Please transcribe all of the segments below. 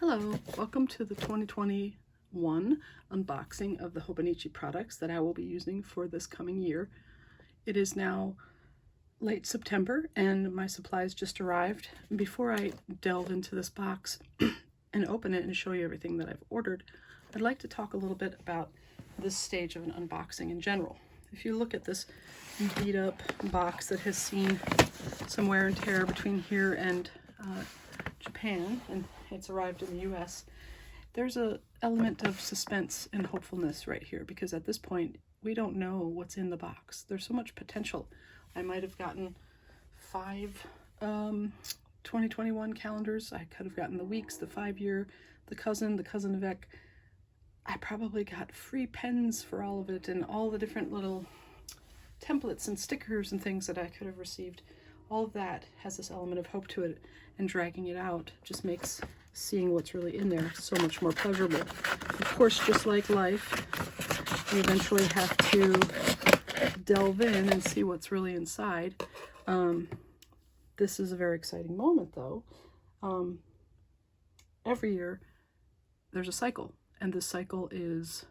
Hello, welcome to the 2021 unboxing of the Hobonichi products that I will be using for this coming year. It is now late September and my supplies just arrived. Before I delve into this box and open it and show you everything that I've ordered, I'd like to talk a little bit about this stage of an unboxing in general. If you look at this beat up box that has seen some wear and tear between here and Japan, and it's arrived in the US, there's an element of suspense and hopefulness right here, because at this point we don't know what's in the box. There's so much potential. I might have gotten 5 2021 calendars. I could have gotten the weeks, the 5-year, the cousin avec. I probably got free pens for all of it and all the different little templates and stickers and things that I could have received. All of that has this element of hope to it, and dragging it out just makes seeing what's really in there so much more pleasurable. Of course, just like life, you eventually have to delve in and see what's really inside. This is a very exciting moment, though. Every year there's a cycle, and this cycle is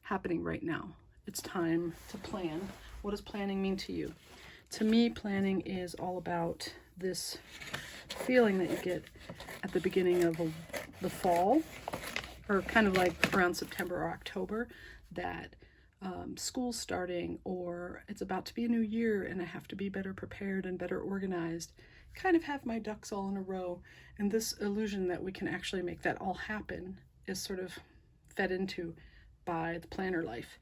happening right now. It's time to plan. What does planning mean to you? To me, planning is all about this feeling that you get at the beginning of the fall, or kind of like around September or October, that school's starting, or it's about to be a new year and I have to be better prepared and better organized, kind of have my ducks all in a row. And this illusion that we can actually make that all happen is sort of fed into by the planner life.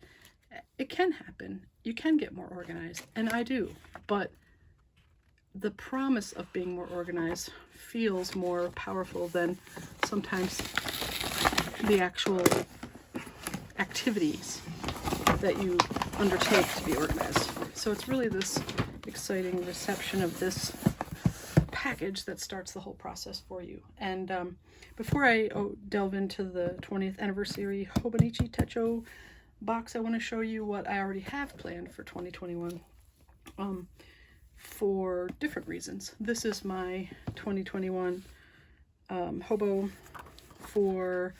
It can happen. You can get more organized, and I do, but the promise of being more organized feels more powerful than sometimes the actual activities that you undertake to be organized. So it's really this exciting reception of this package that starts the whole process for you. And before I delve into the 20th anniversary Hobonichi Techo box, I want to show you what I already have planned for 2021 for different reasons. This is my 2021 hobo for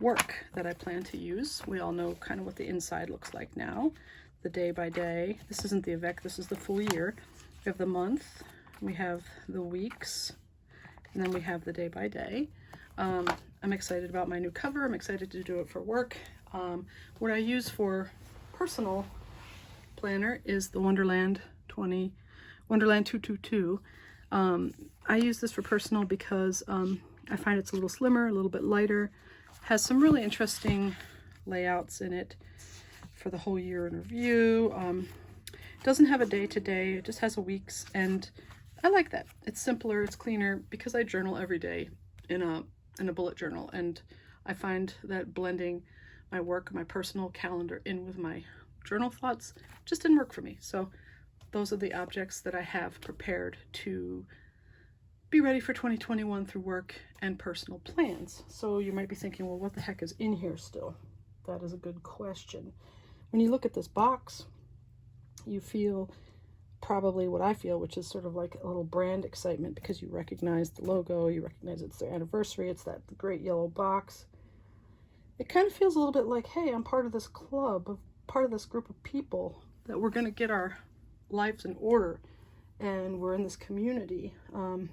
work that I plan to use. We all know kind of what the inside looks like now, the day by day. This isn't the avec, this is the full year. We have the month, we have the weeks, and then we have the day by day. I'm excited about my new cover. I'm excited to do it for work. What I use for personal planner is the Wonderland 222. I use this for personal because I find it's a little slimmer, a little bit lighter, has some really interesting layouts in it for the whole year in review. Doesn't have a day-to-day, it just has a weeks, and I like that. It's simpler, it's cleaner, because I journal every day in a bullet journal, and I find that blending my work, my personal calendar in with my journal thoughts just didn't work for me. So those are the objects that I have prepared to be ready for 2021 through work and personal plans. So you might be thinking, well, what the heck is in here still? That is a good question. When you look at this box, you feel probably what I feel, which is sort of like a little brand excitement, because you recognize the logo, you recognize it's their anniversary, it's that great yellow box. It kind of feels a little bit like, hey, I'm part of this club, part of this group of people that we're going to get our lives in order, and we're in this community. But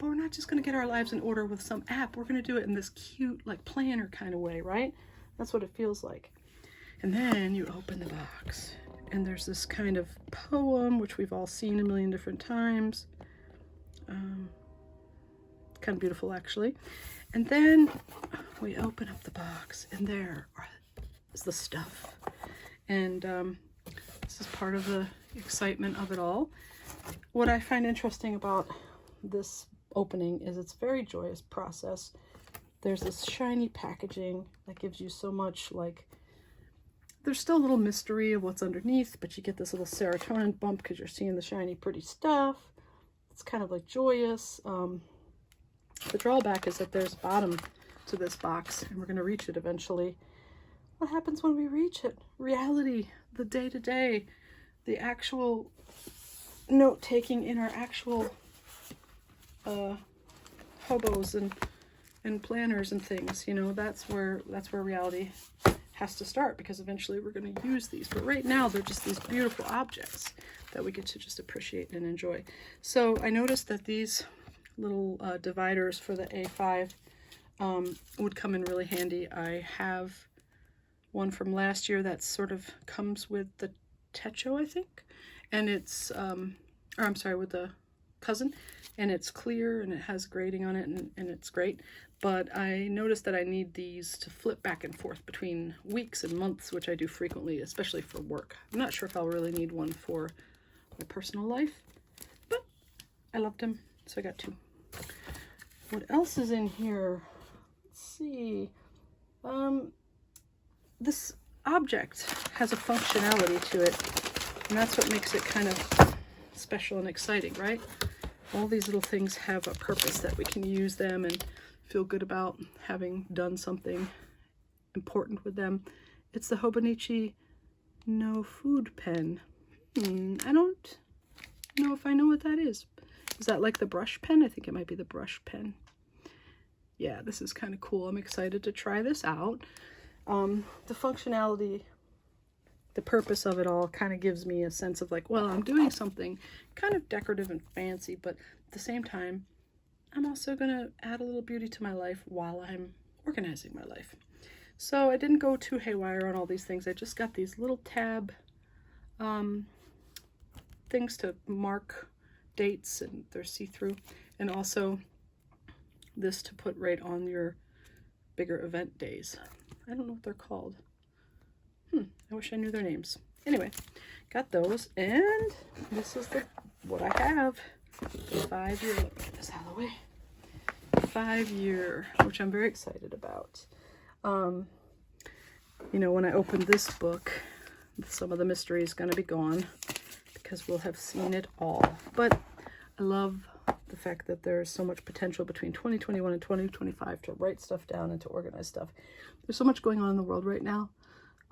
we're not just going to get our lives in order with some app. We're going to do it in this cute, like, planner kind of way, right? That's what it feels like. And then you open the box, and there's this kind of poem, which we've all seen a million different times. Kind of beautiful, actually. And then we open up the box, and there is the stuff. And this is part of the excitement of it all. What I find interesting about this opening is it's a very joyous process. There's this shiny packaging that gives you so much, like, there's still a little mystery of what's underneath, but you get this little serotonin bump because you're seeing the shiny, pretty stuff. It's kind of like joyous. The drawback is that there's a bottom to this box, and we're going to reach it eventually. What happens when we reach it? Reality, the day-to-day, the actual note-taking in our actual hobos and and planners and things. You know, that's where reality has to start, because eventually we're going to use these. But right now they're just these beautiful objects that we get to just appreciate and enjoy. So I noticed that these little dividers for the A5 would come in really handy. I have one from last year that sort of comes with the Techo, I think, and it's or I'm sorry, with the cousin, and it's clear and it has grading on it, and it's great. But I noticed that I need these to flip back and forth between weeks and months, which I do frequently, especially for work. I'm not sure if I'll really need one for my personal life, but I loved them, so I got two. What else is in here? Let's see. This object has a functionality to it, and that's what makes it kind of special and exciting, right? All these little things have a purpose, that we can use them and feel good about having done something important with them. It's the Hobonichi No Food Pen. I don't know if I know what that is. Is that like the brush pen? I think it might be the brush pen. Yeah, this is kind of cool. I'm excited to try this out. The functionality, the purpose of it all kind of gives me a sense of like, well, I'm doing something kind of decorative and fancy, but at the same time, I'm also going to add a little beauty to my life while I'm organizing my life. So I didn't go too haywire on all these things. I just got these little tab things to mark dates, and they're see-through, and also this to put right on your bigger event days. I don't know what they're called. I wish I knew their names. Anyway, got those, and this is what I have. The 5-year, let me get this out of the way. 5-year, which I'm very excited about. You know, when I open this book, some of the mystery is going to be gone, because we'll have seen it all. But I love the fact that there's so much potential between 2021 and 2025 to write stuff down and to organize stuff. There's so much going on in the world right now.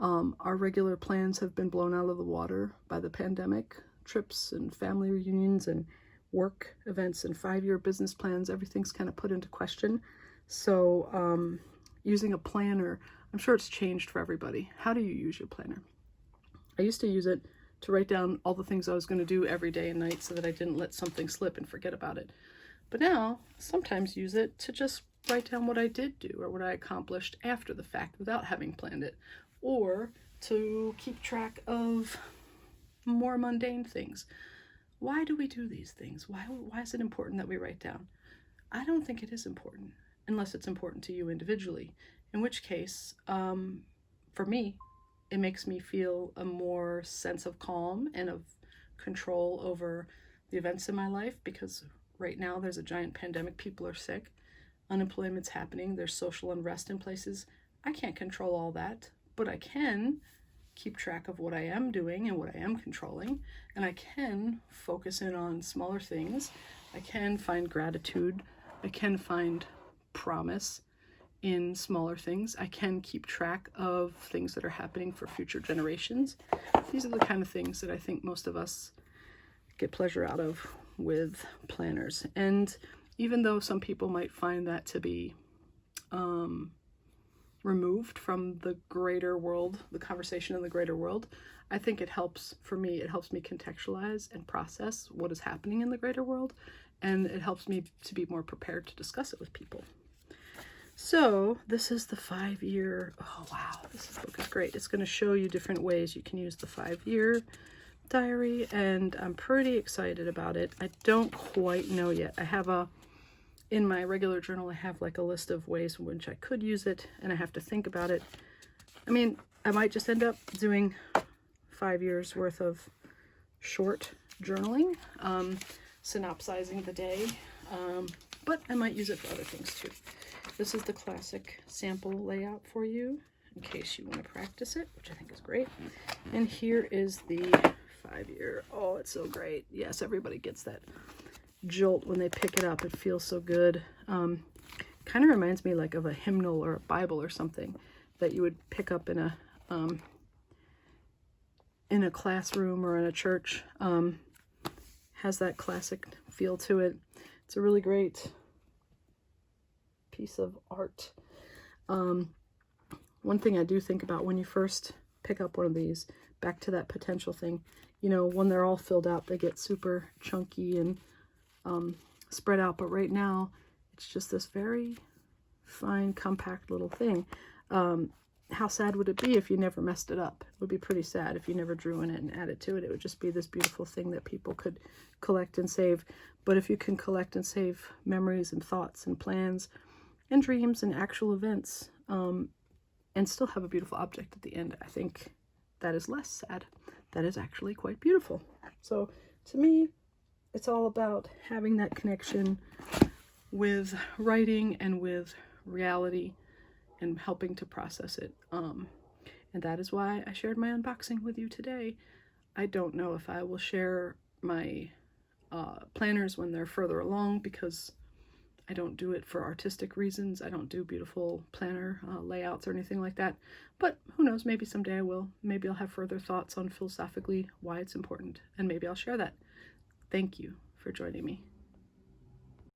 Our regular plans have been blown out of the water by the pandemic. Trips and family reunions and work events and 5-year business plans, everything's kind of put into question. So using a planner, I'm sure it's changed for everybody. How do you use your planner? I used to use it to write down all the things I was going to do every day and night so that I didn't let something slip and forget about it. But now, sometimes use it to just write down what I did do or what I accomplished after the fact without having planned it, or to keep track of more mundane things. Why do we do these things? Why is it important that we write down? I don't think it is important, unless it's important to you individually, in which case, for me, it makes me feel a more sense of calm and of control over the events in my life, because right now there's a giant pandemic, people are sick, unemployment's happening, there's social unrest in places. I can't control all that, but I can keep track of what I am doing and what I am controlling, and I can focus in on smaller things. I can find gratitude. I can find promise in smaller things. I can keep track of things that are happening for future generations. These are the kind of things that I think most of us get pleasure out of with planners. And even though some people might find that to be removed from the greater world, the conversation in the greater world, I think it helps, for me, it helps me contextualize and process what is happening in the greater world, and it helps me to be more prepared to discuss it with people. So this is the 5-year, oh wow, this book is great. It's going to show you different ways you can use the 5-year diary, and I'm pretty excited about it. I don't quite know yet. I have in my regular journal, I have like a list of ways in which I could use it, and I have to think about it. I mean, I might just end up doing 5 years worth of short journaling, synopsizing the day, but I might use it for other things too. This is the classic sample layout for you in case you want to practice it, which I think is great. And here is the 5-year. Oh, it's so great. Yes, everybody gets that jolt when they pick it up. It feels so good. Kind of reminds me like of a hymnal or a Bible or something that you would pick up in a classroom or in a church. Has that classic feel to it. It's a really great piece of art. One thing I do think about when you first pick up one of these, back to that potential thing, you know, when they're all filled out, they get super chunky and spread out. But right now, it's just this very fine, compact little thing. How sad would it be if you never messed it up? It would be pretty sad if you never drew in it and added to it. It would just be this beautiful thing that people could collect and save. But if you can collect and save memories and thoughts and plans and dreams and actual events, and still have a beautiful object at the end, I think that is less sad. That is actually quite beautiful. So to me, it's all about having that connection with writing and with reality and helping to process it. And that is why I shared my unboxing with you today. I don't know if I will share my planners when they're further along, because I don't do it for artistic reasons. I don't do beautiful planner layouts or anything like that. But who knows, maybe someday I will. Maybe I'll have further thoughts on philosophically why it's important, and maybe I'll share that. Thank you for joining me.